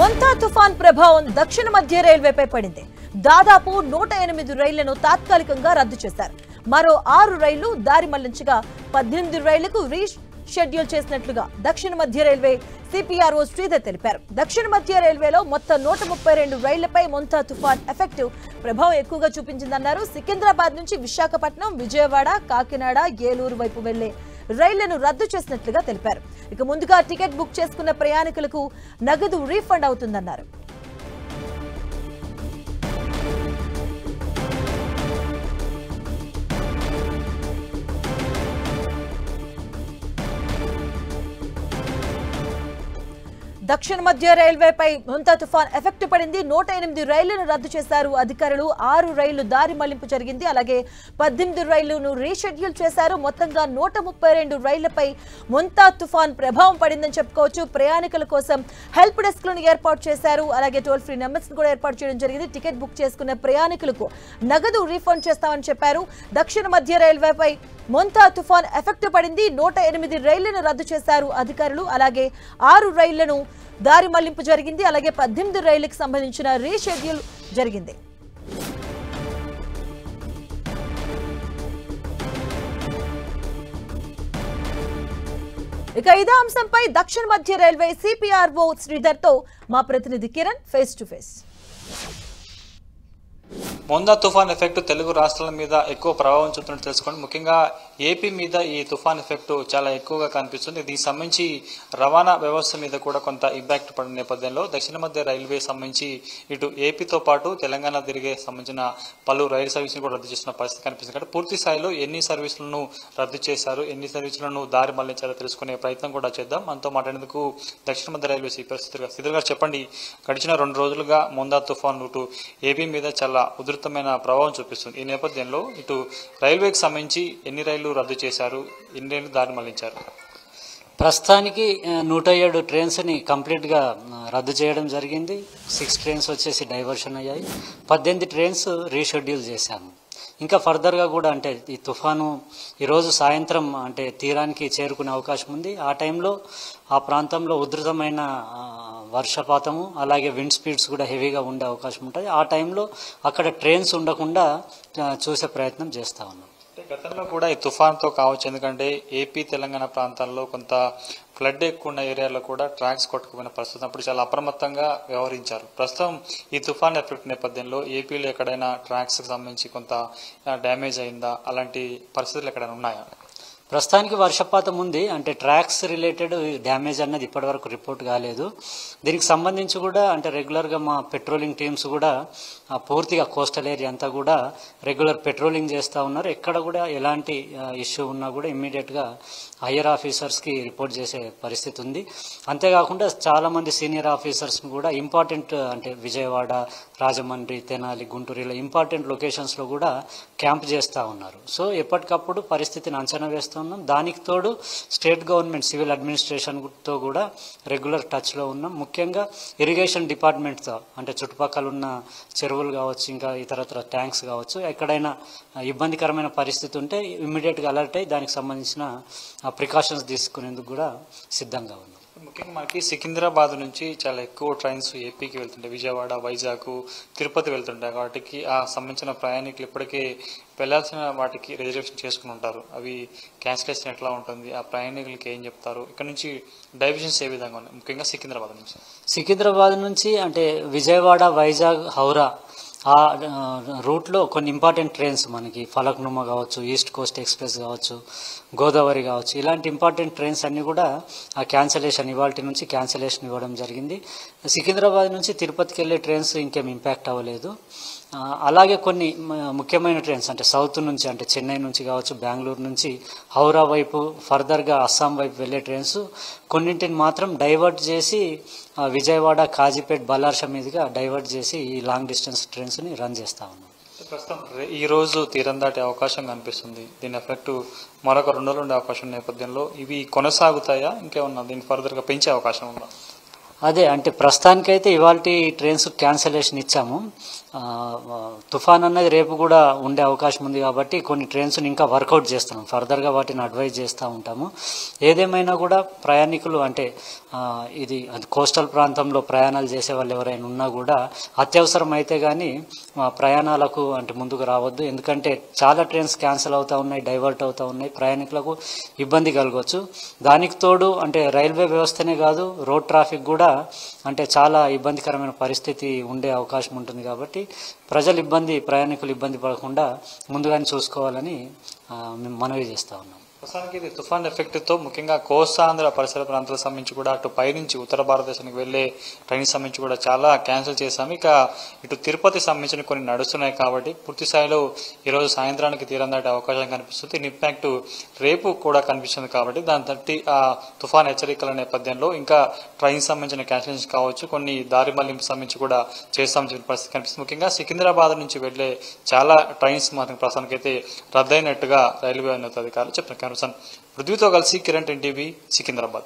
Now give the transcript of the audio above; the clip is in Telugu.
మొంతా తుఫాన్ ప్రభావం దక్షిణ మధ్య రైల్వేపై పడింది. దాదాపు 108 రైళ్లను తాత్కాలికంగా రద్దు చేశారు. మరో 6 రైళ్లు దారి మళ్లించగా 18 రైళ్లకు రీషెడ్యూల్ చేసినట్లుగా దక్షిణ మధ్య రైల్వే సిపిఆర్ఓ శ్రీధర్ తెలిపారు. దక్షిణ మధ్య రైల్వేలో మొత్తం 132 రైళ్లపై మొంతా తుఫాన్ ఎఫెక్టివ్ ప్రభావం ఎక్కువగా చూపించిందన్నారు. సికింద్రాబాద్ నుంచి విశాఖపట్నం, విజయవాడ, కాకినాడ, ఏలూరు వైపు వెళ్లే రైళ్లను రద్దు చేసినట్లుగా తెలిపారు. ఇక ముందుగా టికెట్ బుక్ చేసుకున్న ప్రయాణికులకు నగదు రీఫండ్ అవుతుందన్నారు. దక్షిణ మధ్య రైల్వేపై మొంతా తుఫాన్ ఎఫెక్ట్ పడింది. 108 రైళ్లను రద్దు చేశారు అధికారులు. 6 రైళ్లు దారి మళ్లింపు జరిగింది. అలాగే 18 రైళ్లను రీషెడ్యూల్ చేశారు. మొత్తంగా 132 రైళ్లపై మొంతా తుఫాన్ ప్రభావం పడిందని చెప్పుకోవచ్చు. ప్రయాణికుల కోసం హెల్ప్ డెస్క్ లను ఏర్పాటు చేశారు. అలాగే టోల్ ఫ్రీ నెంబర్స్ కూడా ఏర్పాటు చేయడం జరిగింది. టికెట్ బుక్ చేసుకున్న ప్రయాణికులకు నగదు రీఫండ్ చేస్తామని చెప్పారు. దక్షిణ మధ్య రైల్వేపై మొంతా తుఫాన్ ఎఫెక్ట్ పడింది. 108 రైళ్లను రద్దు చేశారు అధికారులు. అలాగే 6 రైళ్లను దారి మళ్లింపు జరిగింది. అలాగే 18 రైళ్లకు సంబంధించిన రీషెడ్యూల్ జరిగింది. ఇక ఇదే అంశంపై దక్షిణ మధ్య రైల్వే సిపిఆర్ఓ శ్రీధర్ తో మా ప్రతినిధి Kiran face to face. Montha తుఫాన్ ఎఫెక్ట్ తెలుగు రాష్ట్రాల మీద ఎక్కువ ప్రభావం చూపుతున్నట్టు తెలుసుకోండి. ముఖ్యంగా ఏపీ మీద ఈ తుఫాన్ ఎఫెక్ట్ చాలా ఎక్కువగా కనిపిస్తుంది. దీనికి సంబంధించి రవాణా వ్యవస్థ మీద కూడా కొంత ఇంపాక్ట్ పడిన నేపథ్యంలో దక్షిణ మధ్య రైల్వే సంబంధించి ఇటు ఏపీతో పాటు తెలంగాణ తిరిగే సంబంధించిన పలు రైలు సర్వీసులు కూడా రద్దు చేసిన పరిస్థితి కనిపిస్తుంది. కాబట్టి పూర్తి స్థాయిలో ఎన్ని సర్వీసులను రద్దు చేశారు, ఎన్ని సర్వీసులను దారి మళ్లించారో తెలుసుకునే ప్రయత్నం కూడా చేద్దాం. మనతో మాట్లాడేందుకు దక్షిణ మధ్య రైల్వే శ్రీధర్ గారు చెప్పండి, గడిచిన 2 రోజులుగా మొంతా తుఫాన్ ఇటు ఏపీ మీద చాలా ఉధృతమైన ప్రభావం చూపిస్తుంది. ఈ నేపథ్యంలో ఇటు రైల్వేకి సంబంధించి ఎన్ని రైళ్లు రద్దు చేశారు, ఎన్ని రైళ్లు దారి మళ్లించారు? ప్రస్తుతానికి 107 ట్రైన్స్ని కంప్లీట్గా రద్దు చేయడం జరిగింది. 6 ట్రైన్స్ వచ్చేసి డైవర్షన్ అయ్యాయి. 18 ట్రైన్స్ రీషెడ్యూల్ చేశాము. ఇంకా ఫర్దర్గా కూడా అంటే ఈ తుఫాను ఈరోజు సాయంత్రం అంటే తీరానికి చేరుకునే అవకాశం ఉంది. ఆ టైంలో ఆ ప్రాంతంలో ఉధృతమైన వర్షపాతము అలాగే విండ్ స్పీడ్స్ కూడా హెవీగా ఉండే అవకాశం ఉంటుంది. ఆ టైంలో అక్కడ ట్రైన్స్ ఉండకుండా చూసే ప్రయత్నం చేస్తా ఉన్నాం. గతంలో కూడా ఈ తుఫాన్తో కావచ్చు, ఎందుకంటే ఏపీ తెలంగాణ ప్రాంతాల్లో కొంత ఫ్లడ్ ఎక్కువ ఉన్న ఏరియాలో కూడా ట్రాక్స్ కొట్టుకుపోయిన పరిస్థితి, అప్పుడు చాలా అప్రమత్తంగా వ్యవహరించారు. ప్రస్తుతం ఈ తుఫాన్ ఎఫెక్ట్ నేపథ్యంలో ఏపీలో ఎక్కడైనా ట్రాక్స్కి సంబంధించి కొంత డ్యామేజ్ అయిందా, అలాంటి పరిస్థితులు ఎక్కడైనా ఉన్నాయా? ప్రస్తుతానికి వర్షపాతం ఉంది. అంటే ట్రాక్స్ రిలేటెడ్ డ్యామేజ్ అన్నది ఇప్పటివరకు రిపోర్ట్ కాలేదు. దీనికి సంబంధించి కూడా అంటే రెగ్యులర్గా మా పెట్రోలింగ్ టీమ్స్ కూడా పూర్తిగా కోస్టల్ ఏరియా అంతా కూడా రెగ్యులర్ పెట్రోలింగ్ చేస్తూ ఉన్నారు. ఎక్కడ కూడా ఎలాంటి ఇష్యూ ఉన్నా కూడా ఇమ్మీడియట్గా హయ్యర్ ఆఫీసర్స్కి రిపోర్ట్ చేసే పరిస్థితి ఉంది. అంతేకాకుండా చాలామంది సీనియర్ ఆఫీసర్స్ని కూడా ఇంపార్టెంట్ అంటే విజయవాడ, రాజమండ్రి, తెనాలి, గుంటూరు ఇలా ఇంపార్టెంట్ లొకేషన్స్లో కూడా క్యాంప్ చేస్తూ ఉన్నారు. సో ఎప్పటికప్పుడు పరిస్థితిని అంచనా వేస్తూ ఉన్నాం. దానికి తోడు స్టేట్ గవర్నమెంట్ సివిల్ అడ్మినిస్ట్రేషన్తో కూడా రెగ్యులర్ టచ్లో ఉన్నాం. ముఖ్యంగా ఇరిగేషన్ డిపార్ట్మెంట్తో అంటే చుట్టుపక్కల ఉన్న చెరువులు కావచ్చు, ఇంకా ఇతరత్ర ట్యాంక్స్ కావచ్చు, ఎక్కడైనా ఇబ్బందికరమైన పరిస్థితి ఉంటే ఇమ్మీడియట్గా అలర్ట్ అయ్యి దానికి సంబంధించిన ప్రికాషన్స్ తీసుకునేందుకు కూడా సిద్ధంగా ఉన్నాం. ముఖ్యంగా మనకి సికింద్రాబాద్ నుంచి చాలా ఎక్కువ ట్రైన్స్ ఏపీకి వెళ్తుంటాయి. విజయవాడ, వైజాగ్, తిరుపతి వెళ్తుంటాయి. వాటికి ఆ సంబంధించిన ప్రయాణికులు ఇప్పటికే వెళ్లాల్సిన వాటికి రిజర్వేషన్ చేసుకుని ఉంటారు. అవి క్యాన్సిలేషన్ ఎట్లా ఉంటుంది, ఆ ప్రయాణికులకి ఏం చెప్తారు, ఇక్కడ నుంచి డైవర్షన్స్ ఏ విధంగా ఉన్నాయి? ముఖ్యంగా సికింద్రాబాద్ నుంచి అంటే విజయవాడ, వైజాగ్, హౌరా ఆ రూట్లో కొన్ని ఇంపార్టెంట్ ట్రైన్స్ మనకి ఫలక్నుమా కావచ్చు, ఈస్ట్ కోస్ట్ ఎక్స్ప్రెస్ కావచ్చు, గోదావరి కావచ్చు, ఇలాంటి ఇంపార్టెంట్ ట్రైన్స్ అన్నీ కూడా ఆ క్యాన్సలేషన్ ఇవాల్టి నుంచి క్యాన్సలేషన్ ఇవ్వడం జరిగింది. సికింద్రాబాద్ నుంచి తిరుపతికి వెళ్ళే ట్రైన్స్ ఇంకేం ఇంపాక్ట్ అవ్వలేదు. అలాగే కొన్ని ముఖ్యమైన ట్రైన్స్ అంటే సౌత్ నుంచి అంటే చెన్నై నుంచి కావచ్చు, బెంగళూరు నుంచి హౌరా వైపు ఫర్దర్గా అస్సాం వైపు వెళ్ళే ట్రైన్స్ కొన్నింటిని మాత్రం డైవర్ట్ చేసి విజయవాడ, కాజీపేట్, బల్లార్షా మీదుగా డైవర్ట్ చేసి ఈ లాంగ్ డిస్టెన్స్ ట్రైన్స్ని రన్ చేస్తా ఉన్నాం. ప్రస్తుతం ఈ రోజు తీరం దాటే అవకాశం కనిపిస్తుంది. దీని ఎఫెక్ట్ మరొక 2 రోజులు ఉండే అవకాశం నేపథ్యంలో ఇవి కొనసాగుతాయా, ఇంకేమన్నా దీన్ని ఫర్దర్గా పెంచే అవకాశం ఉందా? అదే అంటే ప్రస్తుతానికైతే ఇవాల్టి ట్రైన్స్ క్యాన్సలేషన్ ఇచ్చాము. తుఫాన్ అన్నది రేపు కూడా ఉండే అవకాశం ఉంది కాబట్టి కొన్ని ట్రైన్స్ని ఇంకా వర్కౌట్ చేస్తున్నాం, ఫర్దర్గా వాటిని అడ్వైజ్ చేస్తూ ఉంటాము. ఏదేమైనా కూడా ప్రయాణికులు అంటే ఇది కోస్టల్ ప్రాంతంలో ప్రయాణాలు చేసే వాళ్ళు ఎవరైనా ఉన్నా కూడా అత్యవసరం అయితే కానీ ప్రయాణాలకు అంటే ముందుకు రావద్దు. ఎందుకంటే చాలా ట్రైన్స్ క్యాన్సిల్ అవుతూ ఉన్నాయి, డైవర్ట్ అవుతూ ఉన్నాయి, ప్రయాణికులకు ఇబ్బంది కలగవచ్చు. దానికి తోడు అంటే రైల్వే వ్యవస్థనే కాదు, రోడ్ ట్రాఫిక్ కూడా అంటే చాలా ఇబ్బందికరమైన పరిస్థితి ఉండే అవకాశం ఉంటుంది. కాబట్టి ప్రయాణికులు ఇబ్బంది పడకుండా ముందుగానే చూసుకోవాలని మేము మనవి చేస్తూ ఉన్నాం. ప్రస్తుతానికి ఇది తుఫాన్ ఎఫెక్ట్తో ముఖ్యంగా కోస్తాంధ్ర పరిసర ప్రాంతాలకు సంబంధించి కూడా అటు పైనుంచి ఉత్తర భారతదేశానికి వెళ్లే ట్రైన్ సంబంధించి కూడా చాలా క్యాన్సిల్ చేశాము. ఇక ఇటు తిరుపతి సంబంధించిన కొన్ని నడుస్తున్నాయి కాబట్టి పూర్తి స్థాయిలో ఈరోజు సాయంత్రానికి తీరం దాటే అవకాశం కనిపిస్తుంది. దీని ఇంపాక్ట్ రేపు కూడా కనిపిస్తుంది కాబట్టి దాని తట్టి ఆ తుఫాన్ హెచ్చరికల నేపథ్యంలో ఇంకా ట్రైన్ సంబంధించిన క్యాన్సిలేషన్ కావచ్చు, కొన్ని దారి మళ్లింపు సంబంధించి కూడా చేస్తామని పరిస్థితి కనిపిస్తుంది. ముఖ్యంగా సికింద్రాబాద్ నుంచి వెళ్లే చాలా ట్రైన్స్ మాత్రం ప్రస్తుతానికి అయితే రద్దయినట్టుగా రైల్వే ఉన్నతాధికారులు చెప్తున్నారు. పృథ్వీతో కలిసి కిరణ్, ఎన్టీవీ, సికింద్రాబాద్.